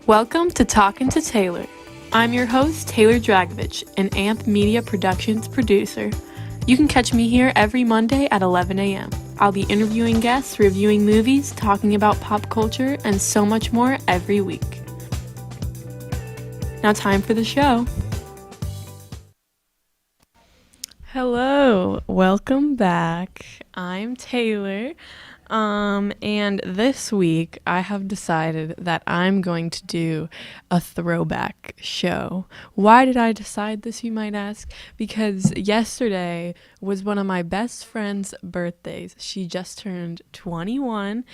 Welcome to Talkin' to Taylor. I'm your host, Taylor Dragovich, an AMP Media Productions producer. You can catch me here every Monday at 11 a.m. I'll be interviewing guests, reviewing movies, talking about pop culture, and so much more every week. Now time for the show. Hello, welcome back. I'm Taylor. And this week I have decided that I'm going to do a throwback show. Why did I decide this, you might ask? Because yesterday was one of my best friend's birthdays. She just turned 21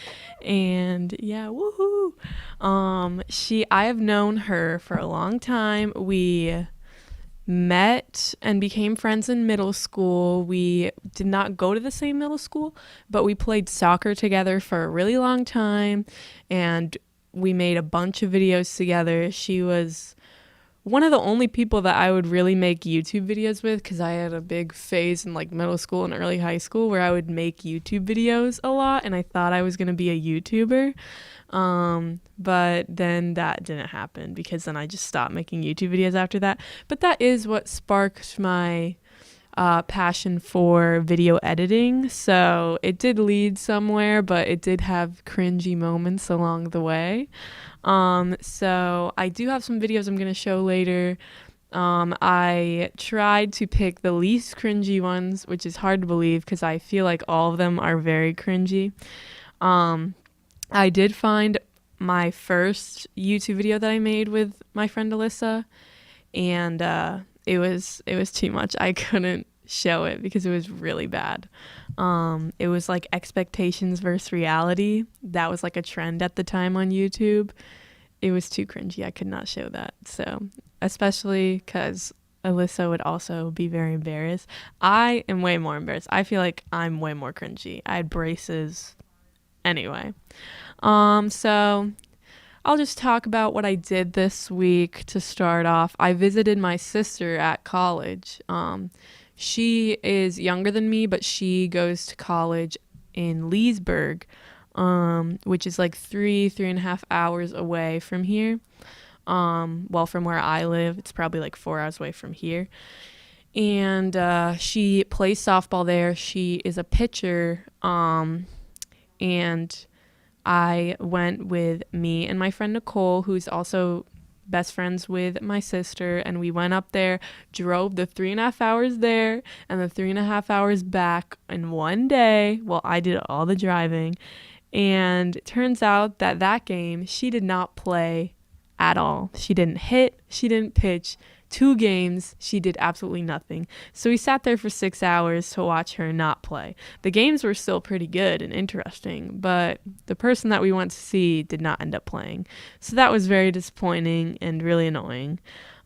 and yeah, woohoo. I have known her for a long time. We met and became friends in middle school. We did not go to the same middle school, but we played soccer together for a really long time, and we made a bunch of videos together. She was one of the only people that I would really make YouTube videos with, because I had a big phase in like middle school and early high school where I would make YouTube videos a lot, and I thought I was going to be a YouTuber. But then that didn't happen because then I just stopped making YouTube videos after that. But that is what sparked my passion for video editing. So it did lead somewhere, but it did have cringy moments along the way. So I do have some videos I'm going to show later. I tried to pick the least cringy ones, which is hard to believe because I feel like all of them are very cringy. I did find my first YouTube video that I made with my friend Alyssa, and it was too much. I couldn't show it because it was really bad. It was like expectations versus reality. That was like a trend at the time on YouTube. It was too cringy. I could not show that. So, especially because Alyssa would also be very embarrassed. I am way more embarrassed. I feel like I'm way more cringy. I had braces. Anyway, so I'll just talk about what I did this week to start off. I visited my sister at college. She is younger than me, but she goes to college in Leesburg, which is like 3.5 hours away from here. Well, from where I live, it's probably like 4 hours away from here. And she plays softball there. She is a pitcher. And I went with me and my friend Nicole, who's also best friends with my sister, and we went up there, drove the 3.5 hours there and the 3.5 hours back in one day. Well, I did all the driving, and it turns out that game she did not play at all. She didn't hit, she didn't pitch. 2 games, she did absolutely nothing. So we sat there for 6 hours to watch her not play. The games were still pretty good and interesting, but the person that we went to see did not end up playing. So that was very disappointing and really annoying.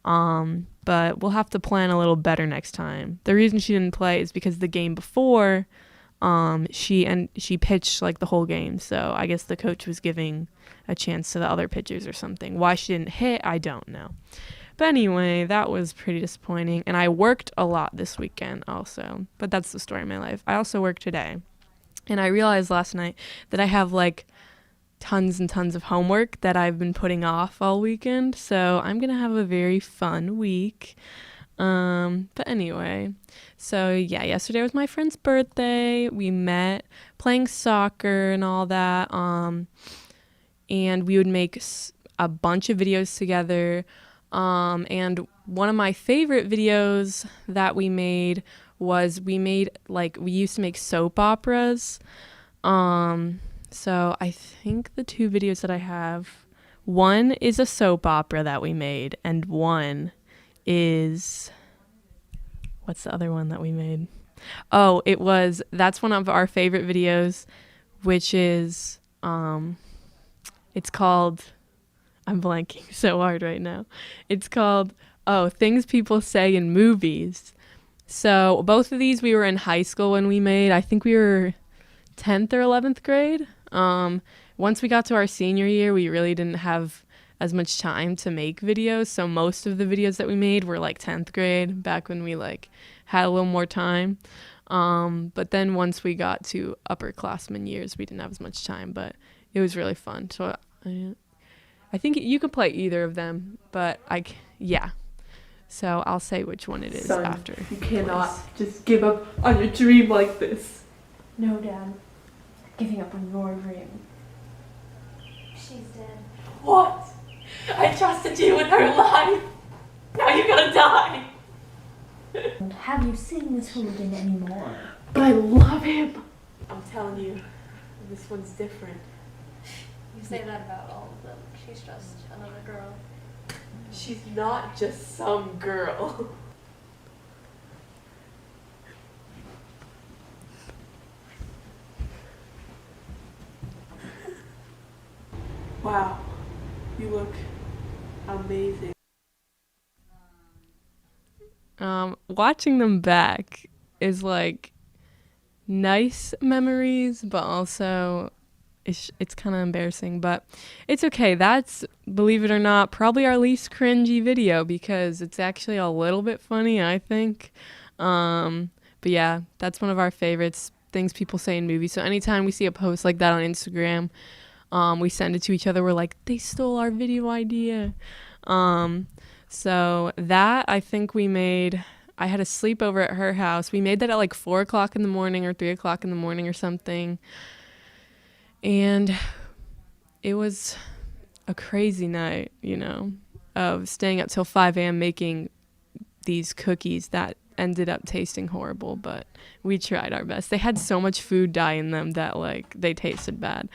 But we'll have to plan a little better next time. The reason she didn't play is because the game before, she pitched like the whole game. So I guess the coach was giving a chance to the other pitchers or something. Why she didn't hit, I don't know. But anyway, that was pretty disappointing. And I worked a lot this weekend also. But that's the story of my life. I also worked today. And I realized last night that I have like tons and tons of homework that I've been putting off all weekend. So I'm going to have a very fun week. But anyway, so yeah, yesterday was my friend's birthday. We met playing soccer and all that. And we would make a bunch of videos together. And one of my favorite videos that we made was we used to make soap operas. So I think the 2 videos that I have, one is a soap opera that we made, and one is, what's the other one that we made? Oh, that's one of our favorite videos, which is, it's called, I'm blanking so hard right now. It's called, Things People Say in Movies. So both of these we were in high school when we made. I think we were 10th or 11th grade. Once we got to our senior year, we really didn't have as much time to make videos. So most of the videos that we made were like 10th grade, back when we like had a little more time. But then once we got to upperclassmen years, we didn't have as much time, but it was really fun. So I think you could play either of them, but yeah. So I'll say which one it is Son, after. You cannot just give up on your dream like this. No, Dad. Giving up on your dream. She's dead. What? I trusted you with her life. Now you're gonna die. Have you seen Miss Hooligan anymore? But I love him. I'm telling you, this one's different. You say that about all of them. She's just another girl. She's not just some girl. Wow, you look amazing. Watching them back is like nice memories, but also it's kind of embarrassing, but it's okay. That's, believe it or not, probably our least cringy video because it's actually a little bit funny, I think. But yeah, that's one of our favorites, things people say in movies. So anytime we see a post like that on Instagram, we send it to each other. We're like, they stole our video idea. So that, I think I had a sleepover at her house. We made that at like 4 o'clock in the morning or 3 o'clock in the morning or something. And it was a crazy night, of staying up till 5 a.m. making these cookies that ended up tasting horrible, but we tried our best. They had so much food dye in them that like they tasted bad.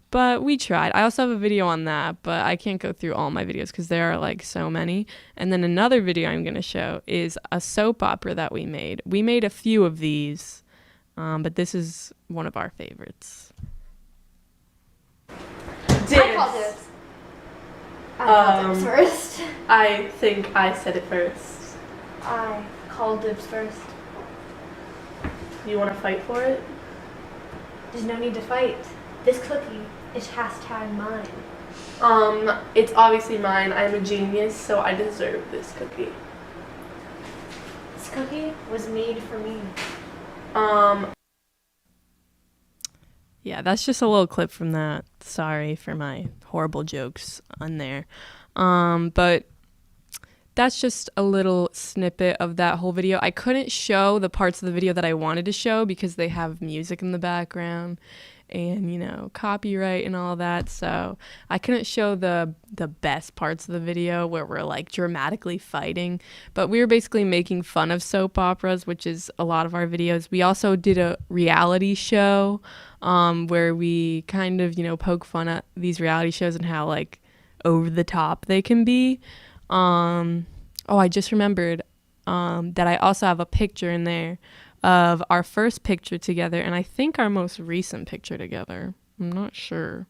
But we tried. I also have a video on that, but I can't go through all my videos because there are like so many. And then another video I'm going to show is a soap opera that we made. We made a few of these, but this is one of our favorites. I called dibs. I called dibs first. I think I said it first. I called dibs first. You want to fight for it? There's no need to fight. This cookie is #mine. It's obviously mine. I'm a genius, so I deserve this cookie. This cookie was made for me. Yeah, that's just a little clip from that. Sorry for my horrible jokes on there. But that's just a little snippet of that whole video. I couldn't show the parts of the video that I wanted to show because they have music in the background and, copyright and all that. So I couldn't show the best parts of the video where we're like dramatically fighting. But we were basically making fun of soap operas, which is a lot of our videos. We also did a reality show where we kind of, poke fun at these reality shows and how like over the top they can be. I just remembered that I also have a picture in there of our first picture together, and I think our most recent picture together. I'm not sure.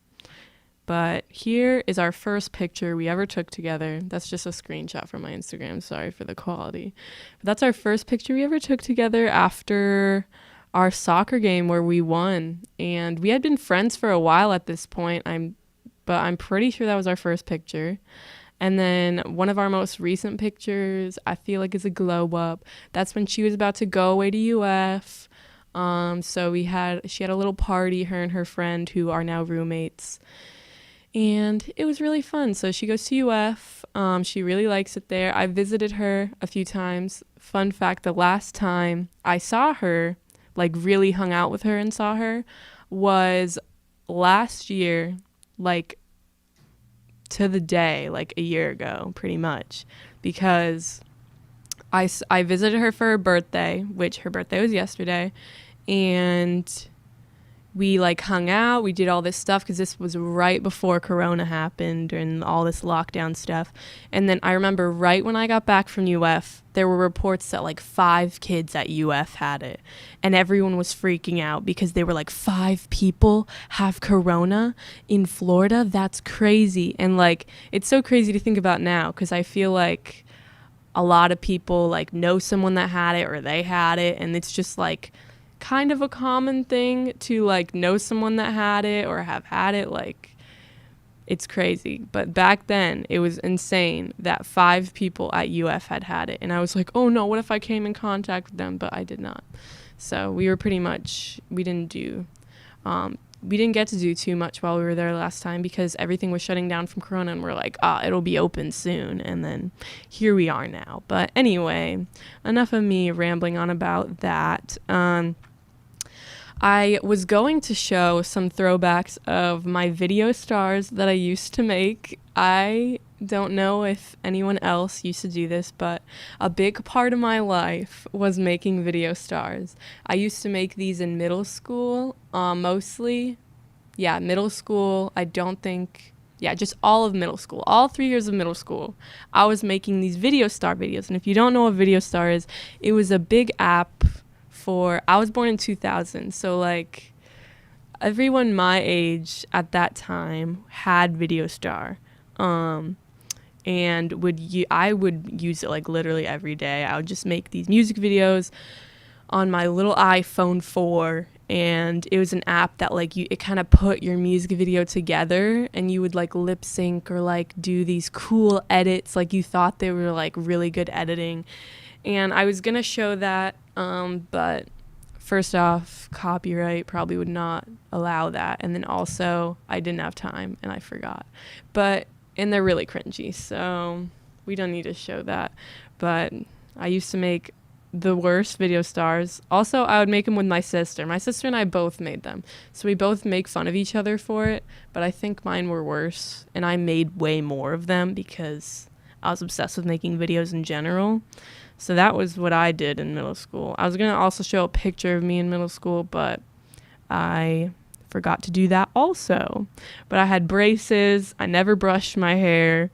But here is our first picture we ever took together. That's just a screenshot from my Instagram. Sorry for the quality. But that's our first picture we ever took together after our soccer game where we won. And we had been friends for a while at this point. But I'm pretty sure that was our first picture. And then one of our most recent pictures, I feel like, is a glow up. That's when she was about to go away to UF. So she had a little party, her and her friend who are now roommates. And it was really fun. So she goes to UF. She really likes it there. I visited her a few times. Fun fact, the last time I saw her, like really hung out with her and saw her, was last year, like to the day, like a year ago, pretty much, because I visited her for her birthday, which her birthday was yesterday, and we like hung out, we did all this stuff because this was right before Corona happened and all this lockdown stuff. And then I remember right when I got back from UF, there were reports that like 5 kids at UF had it, and everyone was freaking out because they were like, 5 people have Corona in Florida? That's crazy. And like, it's so crazy to think about now because I feel like a lot of people like know someone that had it or they had it, and it's just like kind of a common thing to like know someone that had it or have had it. Like, it's crazy. But back then it was insane that 5 people at UF had it, and I was like, oh no, what if I came in contact with them? But I did not. So we didn't do we didn't get to do too much while we were there last time because everything was shutting down from Corona, and we're like, it'll be open soon. And then here we are now. But anyway, enough of me rambling on about that. I was going to show some throwbacks of my video stars that I used to make. I don't know if anyone else used to do this, but a big part of my life was making video stars. I used to make these in middle school, mostly. Yeah, middle school. Just all of middle school. All 3 years of middle school, I was making these video star videos. And if you don't know what video star is, it was a big app I was born in 2000, so like everyone my age at that time had Video Star, and I would use it like literally every day. I would just make these music videos on my little iPhone 4, and it was an app that like it kind of put your music video together, and you would like lip sync or like do these cool edits like you thought they were like really good editing. And I was gonna show that, but first off, copyright probably would not allow that. And then also, I didn't have time and I forgot. And they're really cringy, so we don't need to show that. But I used to make the worst video stars. Also, I would make them with my sister. My sister and I both made them. So we both make fun of each other for it, but I think mine were worse. And I made way more of them because I was obsessed with making videos in general. So that was what I did in middle school. I was going to also show a picture of me in middle school, but I forgot to do that also. But I had braces. I never brushed my hair.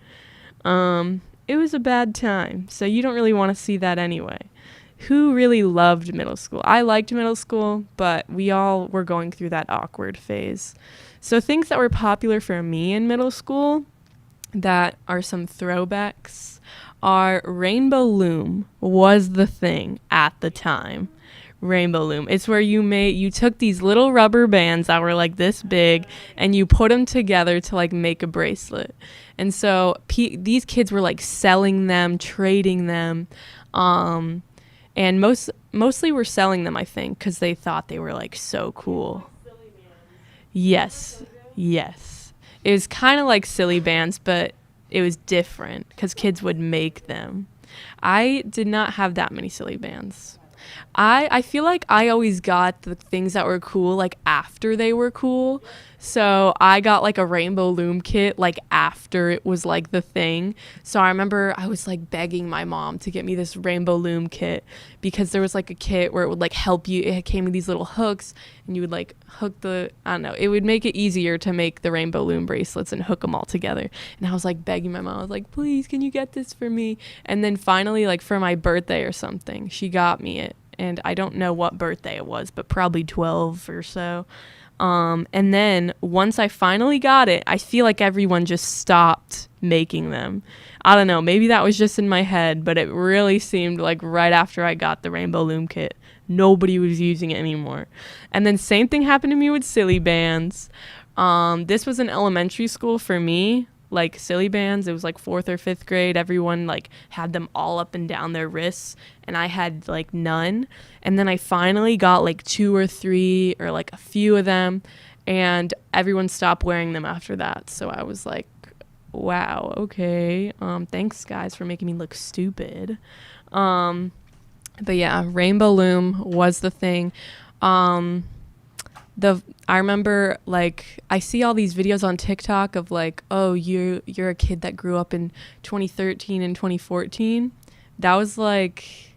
It was a bad time. So you don't really want to see that anyway. Who really loved middle school? I liked middle school, but we all were going through that awkward phase. So things that were popular for me in middle school that are some throwbacks are Rainbow Loom was the thing at the time. Rainbow Loom. It's where you took these little rubber bands that were like this big and you put them together to like make a bracelet. And so these kids were like selling them, trading them, and mostly were selling them, I think, because they thought they were like so cool. Yes. It was kind of like silly bands, but it was different because kids would make them. I did not have that many silly bands. I feel like I always got the things that were cool like after they were cool. So I got like a Rainbow Loom kit like after it was like the thing. So I remember I was like begging my mom to get me this Rainbow Loom kit because there was like a kit where it would like help you. It came with these little hooks and you would like hook it would make it easier to make the Rainbow Loom bracelets and hook them all together. And I was like begging my mom. I was like, please, can you get this for me? And then finally, like for my birthday or something, she got me it. And I don't know what birthday it was, but probably 12 or so. And then once I finally got it, I feel like everyone just stopped making them. I don't know, maybe that was just in my head, but it really seemed like right after I got the Rainbow Loom kit, nobody was using it anymore. And then same thing happened to me with silly bands. This was in elementary school for me. Like silly bands, it was like 4th or 5th grade. Everyone like had them all up and down their wrists, and I had like none. And then I finally got like 2 or 3 or like a few of them, and everyone stopped wearing them after that. So I was like, wow, okay, thanks guys for making me look stupid. But yeah, Rainbow Loom was the thing. I remember like I see all these videos on TikTok of like, oh, you're a kid that grew up in 2013 and 2014. That was like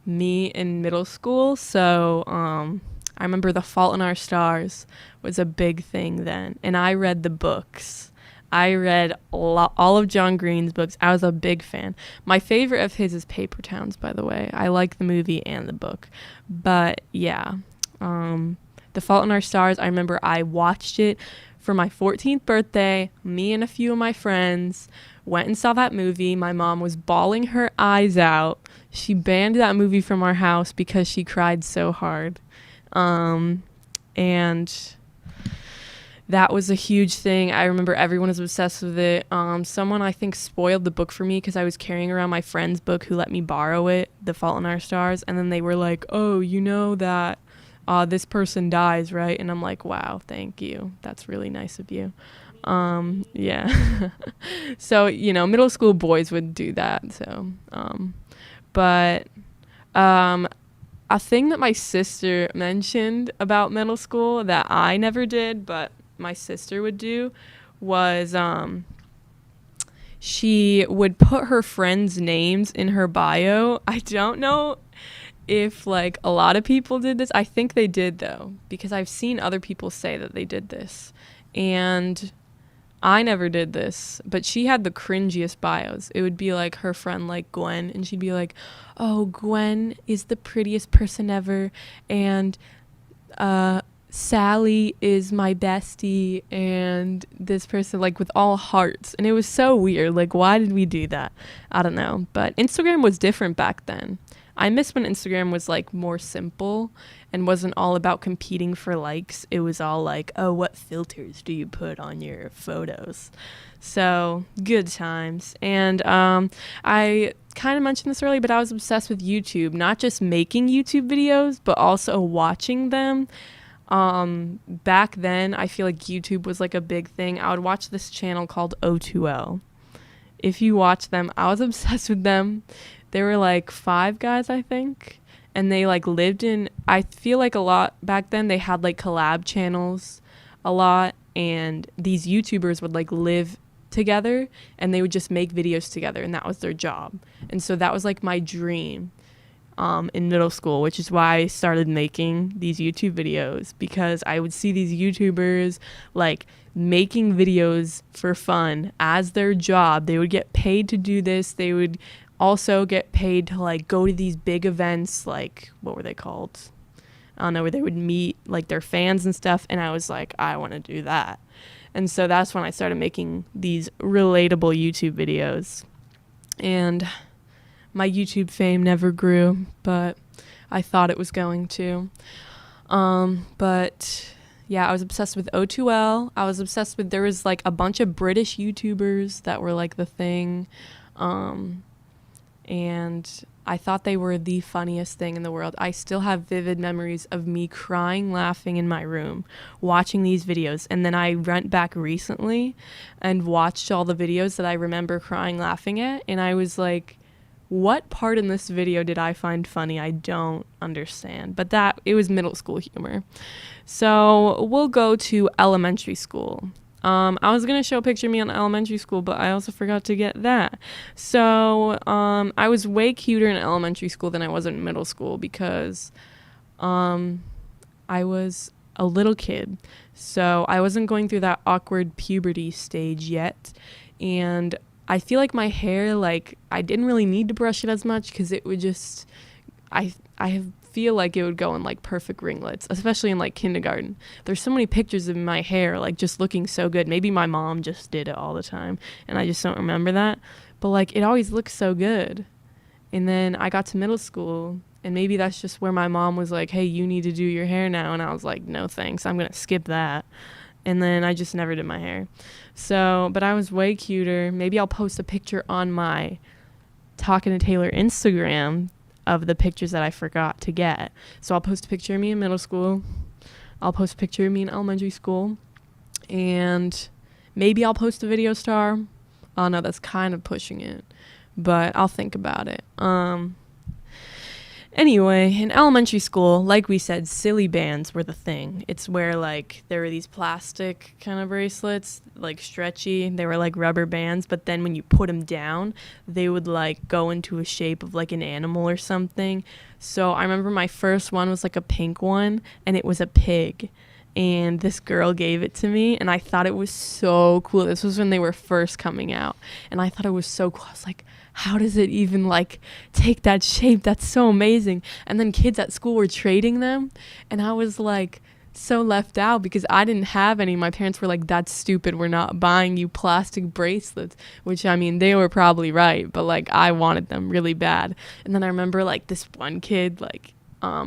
me in middle school. So I remember The Fault in Our Stars was a big thing then, and I read the books. I read all of John Green's books. I was a big fan. My favorite of his is Paper Towns, by the way. I like the movie and the book. But yeah, The Fault in Our Stars, I remember I watched it for my 14th birthday. Me and a few of my friends went and saw that movie. My mom was bawling her eyes out. She banned that movie from our house because she cried so hard. And that was a huge thing. I remember everyone was obsessed with it. Someone, I think, spoiled the book for me because I was carrying around my friend's book who let me borrow it, The Fault in Our Stars. And then they were like, oh, you know that this person dies, right? And I'm like, wow, thank you. That's really nice of you. Yeah. So, middle school boys would do that. So, but a thing that my sister mentioned about middle school that I never did, but my sister would do, was she would put her friends' names in her bio. I don't know if like a lot of people did this. I think they did though, because I've seen other people say that they did this. And I never did this, but she had the cringiest bios. It would be like her friend like Gwen, and she'd be like, oh, Gwen is the prettiest person ever, and Sally is my bestie, and this person, like, with all hearts. And it was so weird. Like, why did we do that? I don't know. But Instagram was different back then. I miss when Instagram was like more simple and wasn't all about competing for likes. It was all like, oh, what filters do you put on your photos? So good times. And I kind of mentioned this earlier, but I was obsessed with YouTube, not just making YouTube videos, but also watching them. Back then, I feel like YouTube was like a big thing. I would watch this channel called O2L. If you watch them, I was obsessed with them. They were like 5 guys, I think, and they like lived in, I feel like a lot back then they had like collab channels a lot, and these YouTubers would like live together and they would just make videos together, and that was their job. And so that was like my dream in middle school, which is why I started making these YouTube videos, because I would see these YouTubers like making videos for fun as their job. They would get paid to do this. They would also get paid to like go to these big events, like what were they called? I don't know, where they would meet like their fans and stuff. And I was like, I want to do that. And so that's when I started making these relatable YouTube videos. And my YouTube fame never grew, but I thought it was going to. But yeah, I was obsessed with O2L. I was obsessed with, there was like a bunch of British YouTubers that were like the thing. And I thought they were the funniest thing in the world. I still have vivid memories of me crying, laughing in my room, watching these videos. And then I went back recently and watched all the videos that I remember crying, laughing at. And I was like, what part in this video did I find funny? I don't understand. But it was middle school humor. So we'll go to elementary school. I was going to show a picture of me in elementary school, but I also forgot to get that. So I was way cuter in elementary school than I was in middle school, because I was a little kid. So I wasn't going through that awkward puberty stage yet. And I feel like my hair, like, I didn't really need to brush it as much, because it would just, I feel like it would go in like perfect ringlets, especially in like kindergarten. There's so many pictures of my hair like just looking so good. Maybe my mom just did it all the time and I just don't remember that, but like it always looked so good. And then I got to middle school, and maybe that's just where my mom was like, hey, you need to do your hair now, and I was like, no thanks, I'm gonna skip that. And then I just never did my hair. So, but I was way cuter. Maybe I'll post a picture on my Talking to Taylor Instagram of the pictures that I forgot to get. So I'll post a picture of me in middle school. I'll post a picture of me in elementary school. And maybe I'll post a video star. Oh no, that's kind of pushing it, but I'll think about it. Anyway, in elementary school, like we said, silly bands were the thing. It's where, like, there were these plastic kind of bracelets, like, stretchy. They were, like, rubber bands, but then when you put them down, they would, like, go into a shape of, like, an animal or something. So I remember my first one was, like, a pink one, and it was a pig. And this girl gave it to me, and I thought it was so cool. This was when they were first coming out, and I thought it was so cool. I was like, how does it even like take that shape? That's so amazing. And then kids at school were trading them, and I was like so left out because I didn't have any. My parents were like, that's stupid, we're not buying you plastic bracelets, which I mean, they were probably right, but like I wanted them really bad. And then I remember like this one kid, like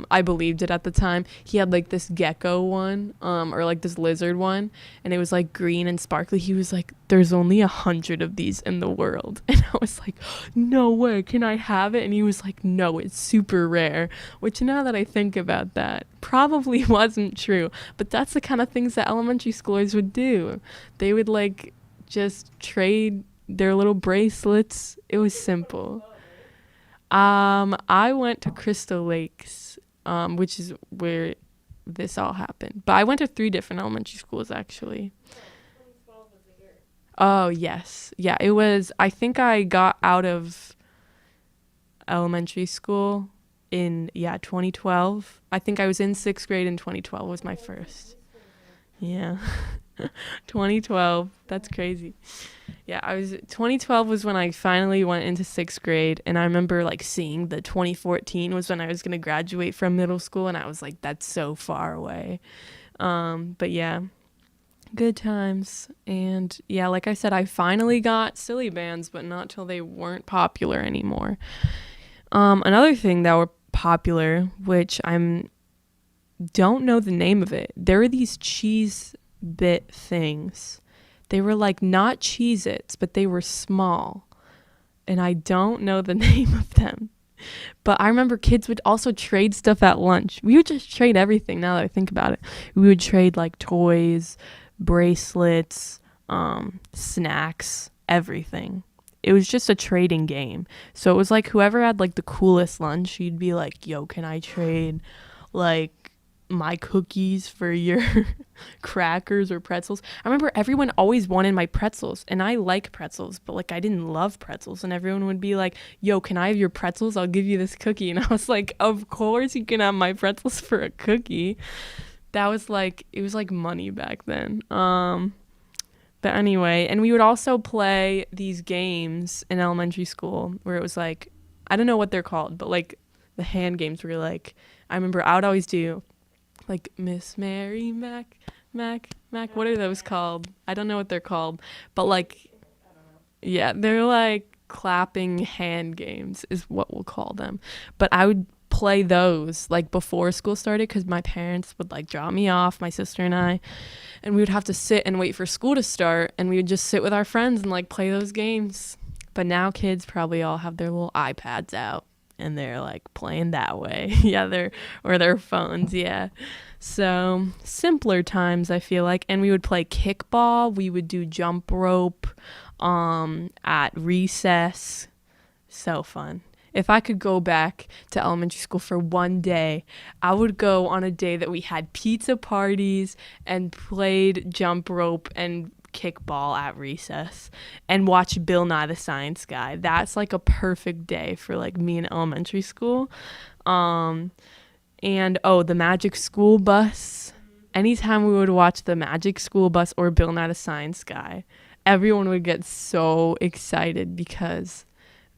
I believed it at the time. He had like this gecko one, or like this lizard one, and it was like green and sparkly. He was like, there's only 100 of these in the world. And I was like, no way, can I have it? And he was like, no, it's super rare. Which, now that I think about that, probably wasn't true. But that's the kind of things that elementary schoolers would do. They would like just trade their little bracelets. It was simple. I went to Crystal Lakes, which is where this all happened. But I went to 3 different elementary schools, actually. Oh, yes. Yeah, it was, I think I got out of elementary school in, 2012. I think I was in 6th grade in 2012 was my first. Yeah. 2012. That's crazy. Yeah, 2012 was when I finally went into 6th grade, and I remember like seeing the 2014 was when I was going to graduate from middle school, and I was like, that's so far away. But yeah, good times. And yeah, like I said, I finally got silly bands, but not till they weren't popular anymore. Another thing that were popular, which don't know the name of it. There were these cheese bit things. They were like not Cheez-Its, but they were small. And I don't know the name of them. But I remember kids would also trade stuff at lunch. We would just trade everything now that I think about it. We would trade like toys, bracelets, snacks, everything. It was just a trading game. So it was like whoever had like the coolest lunch, you'd be like, yo, can I trade like my cookies for your crackers or pretzels? I remember everyone always wanted my pretzels, and I like pretzels, but like I didn't love pretzels, and everyone would be like, yo, can I have your pretzels? I'll give you this cookie. And I was like, of course you can have my pretzels for a cookie. That was like, it was like money back then. But anyway, and we would also play these games in elementary school where it was like, I don't know what they're called, but like the hand games were like, I remember I would always do like Miss Mary Mac, what are those called? I don't know what they're called, but like, yeah, they're like clapping hand games is what we'll call them. But I would play those like before school started, because my parents would like drop me off, my sister and I, and we would have to sit and wait for school to start, and we would just sit with our friends and like play those games. But now kids probably all have their little iPads out, and they're like playing that way. Or their phones. Yeah. So simpler times, I feel like. And we would play kickball. We would do jump rope, at recess. So fun. If I could go back to elementary school for one day, I would go on a day that we had pizza parties and played jump rope and kickball at recess and watch Bill Nye the Science Guy. That's like a perfect day for like me in elementary school. And the Magic School Bus. Anytime we would watch the Magic School Bus or Bill Nye the Science Guy, everyone would get so excited because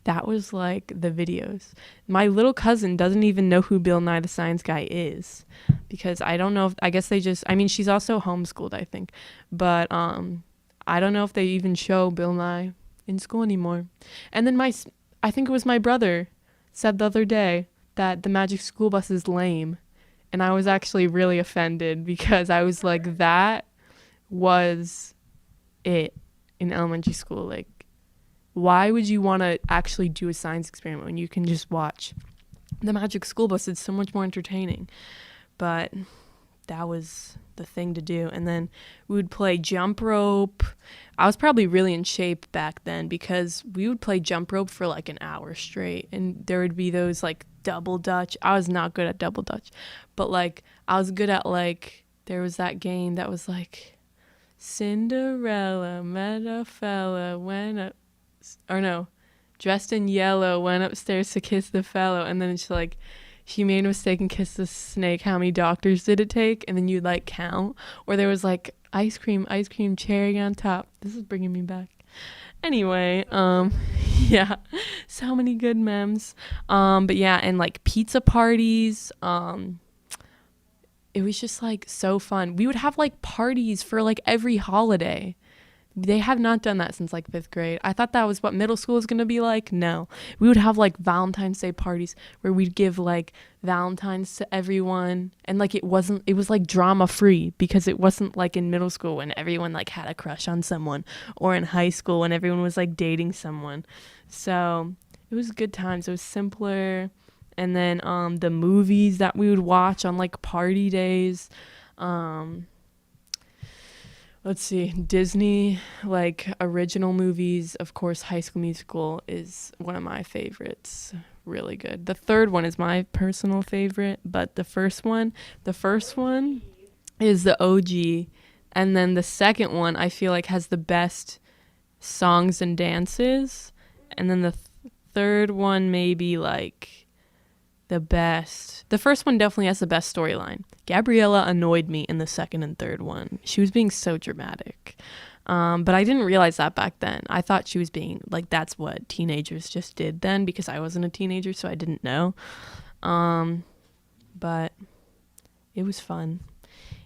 that was like the videos. My little cousin doesn't even know who Bill Nye the Science Guy is, because I don't know if, I guess they just, I mean, she's also homeschooled, I think, but I don't know if they even show Bill Nye in school anymore. And then I think it was my brother said the other day that the Magic School Bus is lame, and I was actually really offended, because I was like, that was it in elementary school. Like, why would you want to actually do a science experiment when you can just watch the Magic School Bus? It's so much more entertaining. But that was the thing to do. And then we would play jump rope. I was probably really in shape back then, because we would play jump rope for like an hour straight, and there would be those like double dutch. I was not good at double dutch, but like I was good at, like, there was that game that was like Cinderella met a fella, dressed in yellow, went upstairs to kiss the fellow, and then it's like, she made a mistake and kissed the snake. How many doctors did it take? And then you'd like count. Or there was like ice cream, cherry on top. This is bringing me back. Anyway, yeah, so many good memes. But yeah, and like pizza parties. It was just like so fun. We would have like parties for like every holiday. They have not done that since like 5th grade. I thought that was what middle school was going to be like. No. We would have like Valentine's Day parties where we'd give like Valentines to everyone, and like it was like drama free, because it wasn't like in middle school when everyone like had a crush on someone, or in high school when everyone was like dating someone. So it was good times. It was simpler. And then the movies that we would watch on like party days, let's see, Disney, like original movies. Of course, High School Musical is one of my favorites. Really good. The third one is my personal favorite, but the first one is the OG. And then the second one, I feel like, has the best songs and dances. And then the third one, maybe like the best. The first one definitely has the best storyline. Gabriella annoyed me in the second and third one. She was being so dramatic. But I didn't realize that back then. I thought she was being like, that's what teenagers just did then, because I wasn't a teenager, so I didn't know. But it was fun.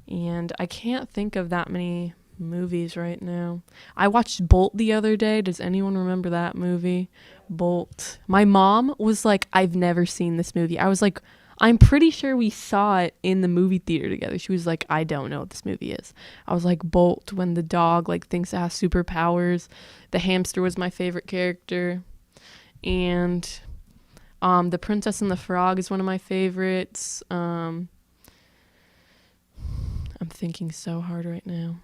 And I can't think of that many movies right now. I watched Bolt the other day. Does anyone remember that movie? Bolt. My mom was like, I've never seen this movie. I was like, I'm pretty sure we saw it in the movie theater together. She was like, I don't know what this movie is. I was like, Bolt, when the dog like thinks it has superpowers. The hamster was my favorite character. And The Princess and the Frog is one of my favorites. I'm thinking so hard right now.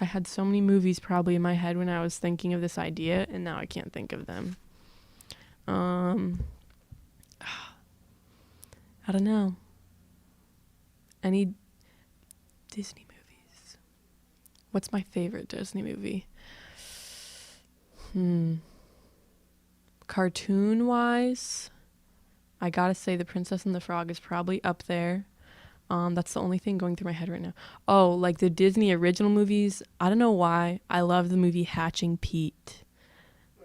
I had so many movies probably in my head when I was thinking of this idea, and now I can't think of them. I don't know. Any Disney movies? What's my favorite Disney movie? Cartoon-wise, I gotta say The Princess and the Frog is probably up there. That's the only thing going through my head right now. Oh, like the Disney original movies. I don't know why. I love the movie Hatching Pete.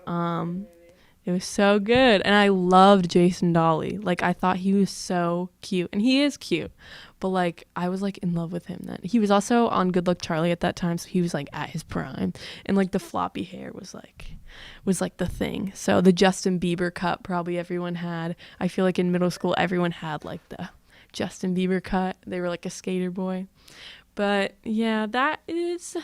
It was so good. And I loved Jason Dolly. Like, I thought he was so cute. And he is cute. But, like, I was, like, in love with him then. He was also on Good Luck Charlie at that time, so he was, like, at his prime. And, like, the floppy hair was the thing. So the Justin Bieber cut probably everyone had. I feel like in middle school, everyone had, like, the Justin Bieber cut. They were, like, a skater boy. But, yeah, that is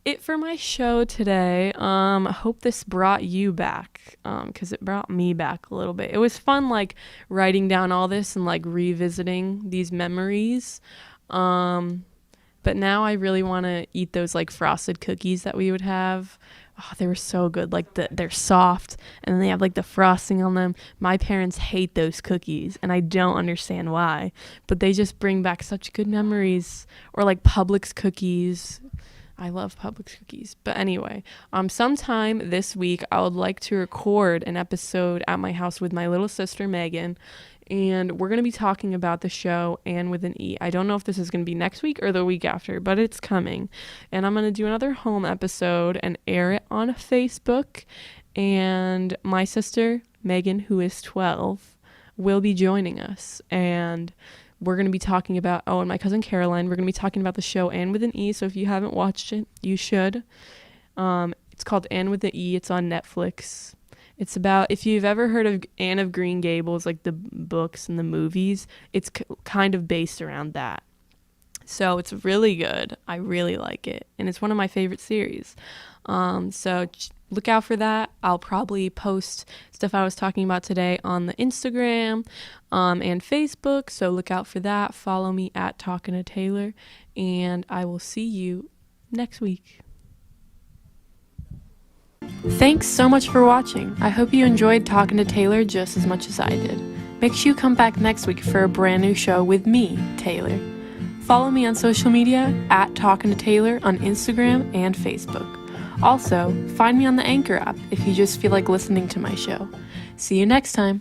it for my show today. I hope this brought you back, because it brought me back a little bit. It was fun, like, writing down all this and, like, revisiting these memories. But now I really want to eat those, like, frosted cookies that we would have. Oh, they were so good. Like, they're soft, and then they have, like, the frosting on them. My parents hate those cookies, and I don't understand why. But they just bring back such good memories. Or, like, Publix cookies. I love Publix cookies. But anyway, sometime this week, I would like to record an episode at my house with my little sister, Megan. And we're going to be talking about the show Anne with an E. I don't know if this is going to be next week or the week after, but it's coming. And I'm going to do another home episode and air it on Facebook. And my sister, Megan, who is 12, will be joining us. And we're going to be talking about, and my cousin Caroline, we're going to be talking about the show Anne with an E. So if you haven't watched it, you should. It's called Anne with an E. It's on Netflix. It's about, if you've ever heard of Anne of Green Gables, like the books and the movies, it's kind of based around that. So it's really good. I really like it. And it's one of my favorite series. So look out for that. I'll probably post stuff I was talking about today on the Instagram and Facebook. So look out for that. Follow me at Talking to Taylor. And I will see you next week. Thanks so much for watching. I hope you enjoyed talking to Taylor just as much as I did. Make sure you come back next week for a brand new show with me, Taylor. Follow me on social media at Talking to Taylor on Instagram and Facebook. Also, find me on the Anchor app if you just feel like listening to my show. See you next time.